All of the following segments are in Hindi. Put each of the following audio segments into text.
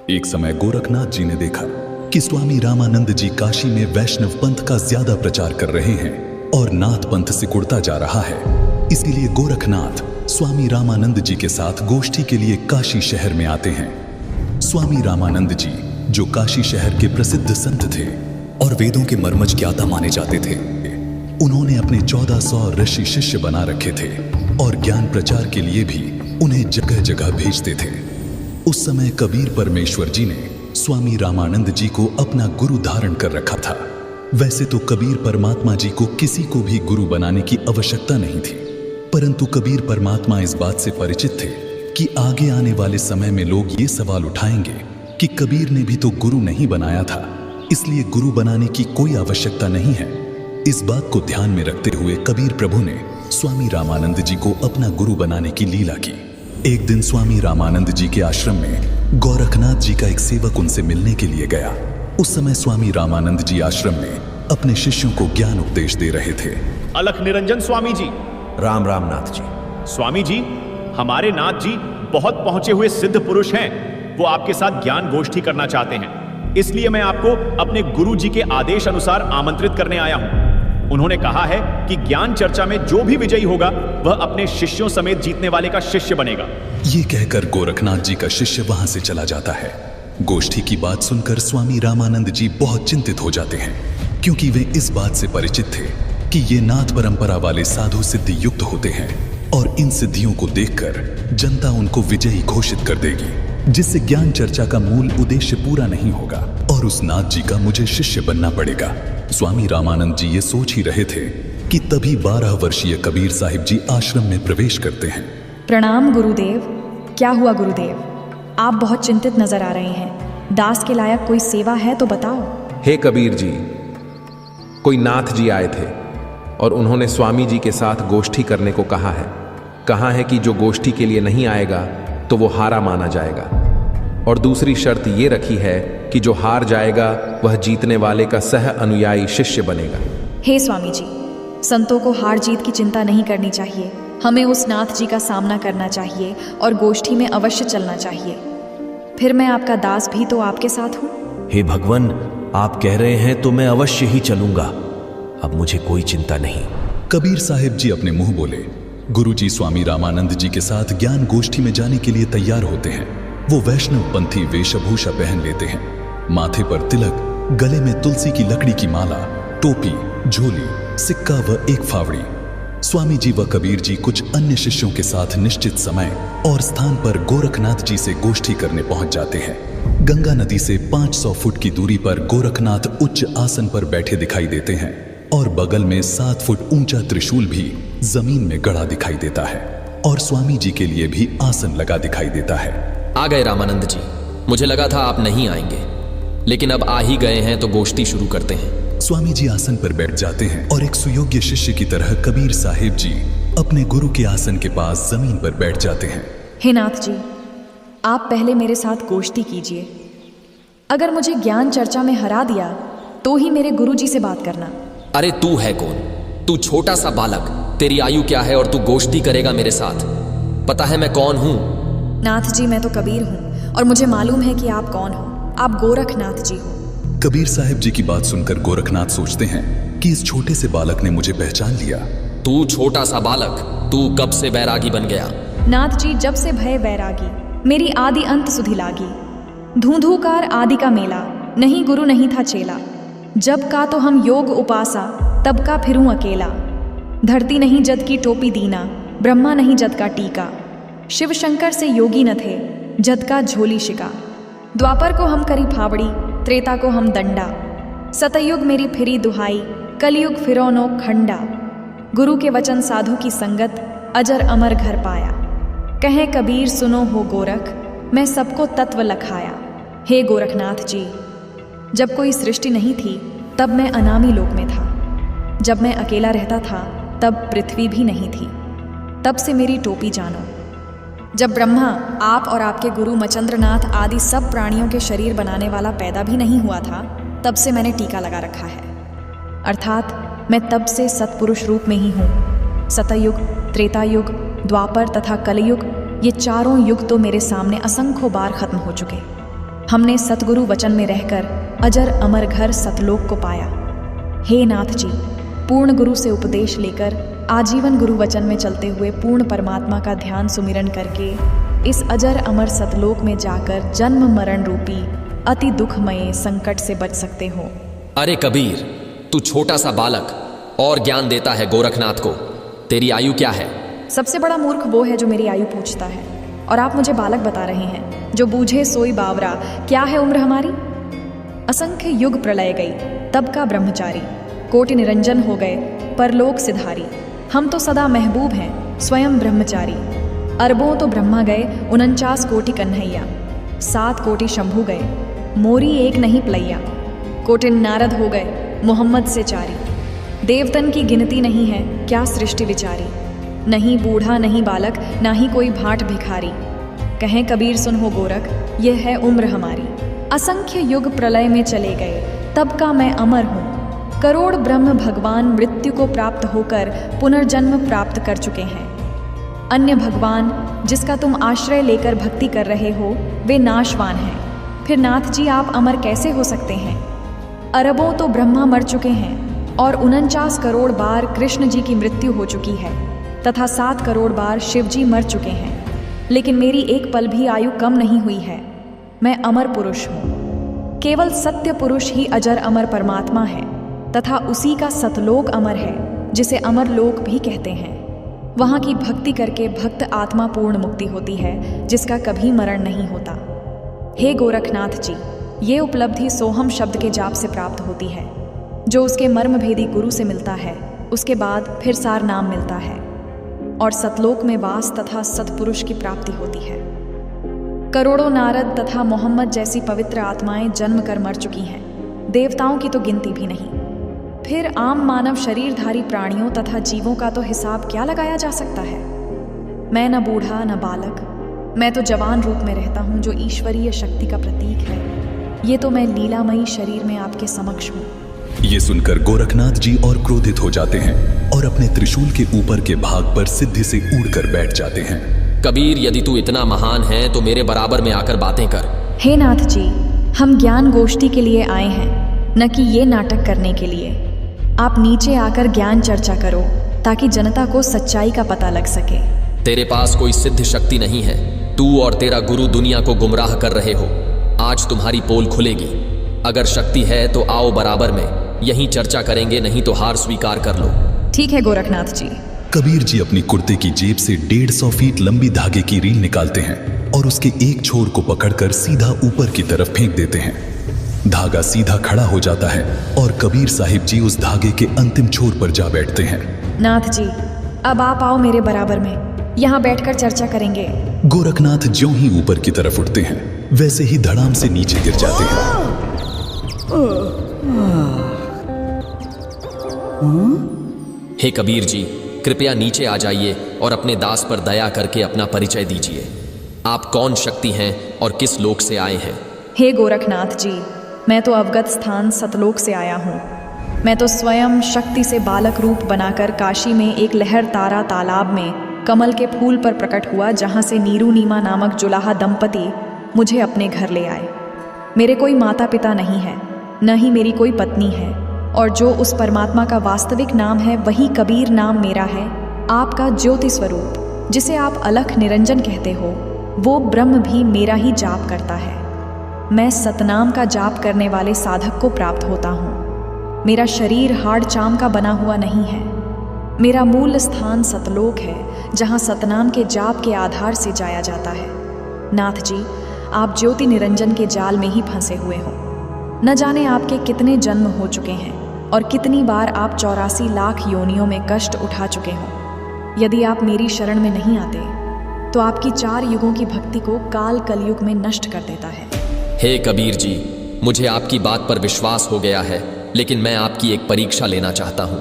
एक समय गोरखनाथ जी ने देखा कि स्वामी रामानंद जी काशी में वैष्णव पंथ का ज्यादा प्रचार कर रहे हैं और नाथ पंथ सिकुड़ता जा रहा है। इसीलिए गोरखनाथ स्वामी रामानंद जी के साथ गोष्ठी के लिए काशी शहर में आते हैं। स्वामी रामानंद जी, जो काशी शहर के प्रसिद्ध संत थे और वेदों के मर्मज्ञ ज्ञाता माने जाते थे, उन्होंने अपने 1400 ऋषि शिष्य बना रखे थे और ज्ञान प्रचार के लिए भी उन्हें जगह जगह भेजते थे। उस समय कबीर परमेश्वर जी ने स्वामी रामानंद जी को अपना गुरु धारण कर रखा था। वैसे तो कबीर परमात्मा जी को किसी को भी गुरु बनाने की आवश्यकता नहीं थी, परंतु कबीर परमात्मा इस बात से परिचित थे कि आगे आने वाले समय में लोग ये सवाल उठाएंगे कि कबीर ने भी तो गुरु नहीं बनाया था, इसलिए गुरु बनाने की कोई आवश्यकता नहीं है। इस बात को ध्यान में रखते हुए कबीर प्रभु ने स्वामी रामानंद जी को अपना गुरु बनाने की लीला की। एक दिन स्वामी रामानंद जी के आश्रम में गोरखनाथ जी का एक सेवक उनसे मिलने के लिए गया। उस समय स्वामी रामानंद जी आश्रम में अपने शिष्यों को ज्ञान उपदेश दे रहे थे। अलख निरंजन स्वामी जी। राम राम नाथ जी। स्वामी जी, हमारे नाथ जी बहुत पहुंचे हुए सिद्ध पुरुष हैं। वो आपके साथ ज्ञान गोष्ठी करना चाहते हैं, इसलिए मैं आपको अपने गुरु जी के आदेश अनुसार आमंत्रित करने आया हूं। उन्होंने कहा है कि ज्ञान चर्चा में जो भी विजयी होगा वह अपने शिष्यों समेत जीतने वाले का शिष्य बनेगा। ये कहकर गोरखनाथ जी का शिष्य वहां से चला जाता है। गोष्ठी की बात सुनकर स्वामी रामानंद जी बहुत चिंतित हो जाते हैं, क्योंकि वे इस बात से परिचित थे कि ये नाथ परंपरा वाले साधु सिद्धि युक्त होते हैं और इन सिद्धियों को देखकर जनता उनको विजयी घोषित कर देगी, जिससे ज्ञान चर्चा का मूल उद्देश्य पूरा नहीं होगा और उस नाथ जी का मुझे शिष्य बनना पड़ेगा। स्वामी रामानंद जी ये सोच ही रहे थे कि तभी 12 वर्षीय कबीर साहिब जी आश्रम में प्रवेश करते हैं। प्रणाम गुरुदेव। क्या हुआ गुरुदेव? आप बहुत चिंतित नजर आ रहे हैं। दास के लायक कोई सेवा है तो बताओ। हे कबीर जी, कोई नाथ जी आए थे और उन्होंने स्वामी जी के साथ गोष्ठी करने को कहा है कि जो गोष्ठी के लिए नहीं आएगा तो वो हारा माना जाएगा, और दूसरी शर्त ये रखी है कि जो हार जाएगा वह जीतने वाले का सह अनुयायी शिष्य बनेगा। हे स्वामी जी, संतों को हार जीत की चिंता नहीं करनी चाहिए। हमें उस नाथ जी का सामना करना चाहिए और गोष्ठी में अवश्य चलना चाहिए। फिर मैं आपका दास भी तो आपके साथ हूँ। हे भगवान, आप कह रहे हैं तो मैं अवश्य ही चलूंगा। अब मुझे कोई चिंता नहीं। कबीर साहिब जी अपने मुंह बोले। गुरुजी स्वामी रामानंद जी के साथ ज्ञान गोष्ठी में जाने के लिए तैयार होते हैं। वो वैष्णव पंथी वेशभूषा पहन लेते हैं, माथे पर तिलक, गले में तुलसी की लकड़ी की माला, टोपी, झोली, सिक्का व एक फावड़ी। स्वामी जी व कबीर जी कुछ अन्य शिष्यों के साथ निश्चित समय और स्थान पर गोरखनाथ जी से गोष्ठी करने पहुंच जाते हैं। गंगा नदी से 500 फुट की दूरी पर गोरखनाथ उच्च आसन पर बैठे दिखाई देते हैं और बगल में 7 फुट ऊंचा त्रिशूल भी जमीन में गड़ा दिखाई देता है और स्वामी जी के लिए भी आसन लगा दिखाई देता है। आ गए रामानंद जी। मुझे लगा था आप नहीं आएंगे, लेकिन अब आ ही गए हैं तो गोष्ठी शुरू करते हैं। स्वामी जी आसन पर बैठ जाते हैं और एक सुयोग्य शिष्य की तरह कबीर साहिब जी अपने गुरु के आसन के पास जमीन पर बैठ जाते हैं। हे नाथ जी, आप पहले मेरे साथ गोष्ठी कीजिए। अगर मुझे ज्ञान चर्चा में हरा दिया तो ही मेरे गुरु जी से बात करना। अरे तू है कौन? तू छोटा सा बालक, तेरी आयु क्या है और तू गोष्ठी करेगा मेरे साथ? पता है मैं कौन हूं? नाथ जी, मैं तो कबीर हूँ और मुझे मालूम है कि आप कौन हो। आप गोरखनाथ जी हो। कबीर साहिब जी की बात सुनकर गोरखनाथ सोचते हैं कि इस छोटे से बालक ने मुझे पहचान लिया। तू छोटा सा बालक, तू कब से बैरागी बन गया? नाथ जी, जब से भय वैरागी, मेरी आदि अंत सुधि लागी। धूधूकार आदि का मेला, नहीं गुरु नहीं था चेला। जब का तो हम योग उपासा, तब का फिरूं अकेला। धरती नहीं जद की टोपी दीना, ब्रह्मा नहीं जद का टीका। शिव शंकर से योगी न थे, जद का झोली शिका। द्वापर को हम करी फावड़ी, त्रेता को हम दंडा। सतयुग मेरी फिरी दुहाई, कलयुग फिरो नो खंडा। गुरु के वचन साधु की संगत, अजर अमर घर पाया। कहे कबीर सुनो हो गोरख, मैं सबको तत्व लखाया। हे गोरखनाथ जी, जब कोई सृष्टि नहीं थी तब मैं अनामी लोक में था। जब मैं अकेला रहता था तब पृथ्वी भी नहीं थी। तब से मेरी टोपी जानो। जब ब्रह्मा, आप और आपके गुरु मचंद्रनाथ आदि सब प्राणियों के शरीर बनाने वाला पैदा भी नहीं हुआ था, तब से मैंने टीका लगा रखा है। अर्थात मैं तब से सत्पुरुष रूप में ही हूँ। सतयुग, त्रेतायुग, द्वापर तथा कलयुग, ये चारों युग तो मेरे सामने असंख्यों बार खत्म हो चुके। हमने सतगुरु वचन में रहकर अजर अमर घर सतलोक को पाया। हे नाथ जी, पूर्ण गुरु से उपदेश लेकर आजीवन गुरु वचन में चलते हुए पूर्ण परमात्मा का ध्यान सुमिरन करके इस अजर अमर सतलोक में जाकर जन्म मरण रूपी अति दुखमय संकट से बच सकते हो। अरे कबीर, तू छोटा सा बालक और ज्ञान देता है गोरखनाथ को। तेरी आयु क्या है? सबसे बड़ा मूर्ख वो है जो मेरी आयु पूछता है, और आप मुझे बालक बता रहे हैं। जो बूझे सोई बावरा, क्या है उम्र हमारी? असंख्य युग प्रलय गई, तब का ब्रह्मचारी, कोटि निरंजन हो गए परलोक सिधारी। हम तो सदा महबूब हैं, स्वयं ब्रह्मचारी। अरबों तो ब्रह्मा गए 49 कोटि कन्हैया, 7 कोटि शंभू गए, मोरी एक नहीं प्लैया। कोटि नारद हो गए मोहम्मद से चारी, देवतन की गिनती नहीं है क्या सृष्टि विचारी। नहीं बूढ़ा नहीं बालक, ना ही कोई भाट भिखारी, कहें कबीर सुन हो गोरख, यह है उम्र हमारी। असंख्य युग प्रलय में चले गए, तब का मैं अमर हूँ। करोड़ ब्रह्म भगवान मृत्यु को प्राप्त होकर पुनर्जन्म प्राप्त कर चुके हैं। अन्य भगवान जिसका तुम आश्रय लेकर भक्ति कर रहे हो, वे नाशवान हैं। फिर नाथ जी आप अमर कैसे हो सकते हैं? अरबों तो ब्रह्मा मर चुके हैं और 49 करोड़ बार कृष्ण जी की मृत्यु हो चुकी है, तथा 7 करोड़ बार शिव जी मर चुके हैं। लेकिन मेरी एक पल भी आयु कम नहीं हुई है। मैं अमर पुरुष हूँ। केवल सत्य पुरुष ही अजर अमर परमात्मा है, तथा उसी का सतलोक अमर है, जिसे अमर लोक भी कहते हैं। वहाँ की भक्ति करके भक्त आत्मा पूर्ण मुक्ति होती है, जिसका कभी मरण नहीं होता। हे गोरखनाथ जी, ये उपलब्धि सोहम शब्द के जाप से प्राप्त होती है, जो उसके मर्मभेदी गुरु से मिलता है। उसके बाद फिर सार नाम मिलता है और सतलोक में वास तथा सतपुरुष की प्राप्ति होती है। करोड़ों नारद तथा मोहम्मद जैसी पवित्र आत्माएं जन्म कर मर चुकी हैं, देवताओं की तो गिनती भी नहीं। फिर आम मानव शरीरधारी प्राणियों तथा जीवों का तो हिसाब क्या लगाया जा सकता है। मैं न बूढ़ा न बालक, मैं तो जवान रूप में रहता हूँ, जो ईश्वरीय शक्ति का प्रतीक है। ये तो मैं लीलामयी शरीर में आपके समक्ष हूँ। ये सुनकर गोरखनाथ जी और क्रोधित हो जाते हैं और अपने त्रिशूल के ऊपर के भाग पर सिद्धि से उड़कर बैठ जाते हैं। कबीर, यदि तू इतना महान है तो मेरे बराबर में आकर बातें कर। हे नाथ जी, हम ज्ञान गोष्ठी के लिए आए हैं, न कि ये नाटक करने के लिए। आप नीचे आकर ज्ञान चर्चा करो, ताकि जनता को सच्चाई का पता लग सके। तेरे पास कोई सिद्ध शक्ति नहीं है। तू और तेरा गुरु दुनिया को गुमराह कर रहे हो। आज तुम्हारी पोल खुलेगी। अगर शक्ति है तो आओ बराबर में, यहीं चर्चा करेंगे, नहीं तो हार स्वीकार कर लो। ठीक है गोरखनाथ जी। कबीर जी अपनी कुर्ते की जेब से 150 फीट लंबी धागे की रील निकालते हैं और उसके एक छोर को पकड़कर सीधा ऊपर की तरफ फेंक देते हैं। धागा सीधा खड़ा हो जाता है और कबीर साहिब जी उस धागे के अंतिम छोर पर जा बैठते हैं। नाथ जी, अब आप आओ मेरे बराबर में, यहाँ बैठकर चर्चा करेंगे। गोरखनाथ ज्यों ही ऊपर की तरफ उठते हैं, वैसे ही धड़ाम से नीचे गिर जाते हैं। हे कबीर जी, कृपया नीचे आ जाइए और अपने दास पर दया करके अपना परिचय दीजिए। आप कौन शक्ति हैं और किस लोक से आए हैं? हे गोरखनाथ जी, मैं तो अवगत स्थान सतलोक से आया हूँ। मैं तो स्वयं शक्ति से बालक रूप बनाकर काशी में एक लहर तारा तालाब में कमल के फूल पर प्रकट हुआ, जहाँ से नीरू नीमा नामक जुलाहा दंपति मुझे अपने घर ले आए। मेरे कोई माता पिता नहीं है, न ही मेरी कोई पत्नी है, और जो उस परमात्मा का वास्तविक नाम है वही कबीर नाम मेरा है। आपका ज्योति स्वरूप, जिसे आप अलख निरंजन कहते हो, वो ब्रह्म भी मेरा ही जाप करता है। मैं सतनाम का जाप करने वाले साधक को प्राप्त होता हूँ। मेरा शरीर हाड़ चाम का बना हुआ नहीं है। मेरा मूल स्थान सतलोक है, जहाँ सतनाम के जाप के आधार से जाया जाता है। नाथ जी, आप ज्योति निरंजन के जाल में ही फंसे हुए हो। न जाने आपके कितने जन्म हो चुके हैं और कितनी बार आप 84 लाख योनियों में कष्ट उठा चुके हो। यदि आप मेरी शरण में नहीं आते तो आपकी 4 युगों की भक्ति को काल कलयुग में नष्ट कर देता है। हे कबीर जी, मुझे आपकी बात पर विश्वास हो गया है, लेकिन मैं आपकी एक परीक्षा लेना चाहता हूँ।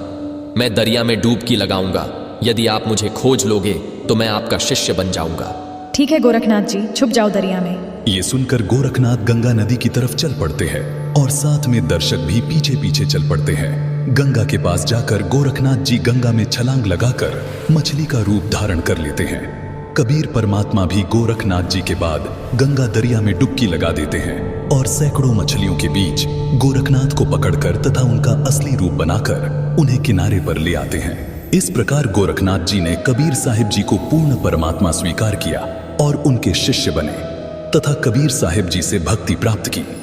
मैं दरिया में डुबकी लगाऊंगा। यदि आप मुझे खोज लोगे तो मैं आपका शिष्य बन जाऊंगा। ठीक है गोरखनाथ जी, छुप जाओ दरिया में। ये सुनकर गोरखनाथ गंगा नदी की तरफ चल पड़ते हैं और साथ में दर्शक भी पीछे पीछे चल पड़ते हैं। गंगा के पास जाकर गोरखनाथ जी गंगा में छलांग लगाकर मछली का रूप धारण कर लेते हैं। कबीर परमात्मा भी गोरखनाथ जी के बाद गंगा दरिया में डुबकी लगा देते हैं। और सैकड़ों मछलियों के बीच गोरखनाथ को पकड़कर तथा उनका असली रूप बनाकर उन्हें किनारे पर ले आते हैं। इस प्रकार गोरखनाथ जी ने कबीर साहिब जी को पूर्ण परमात्मा स्वीकार किया और उनके शिष्य बने तथा कबीर साहिब जी से भक्ति प्राप्त की।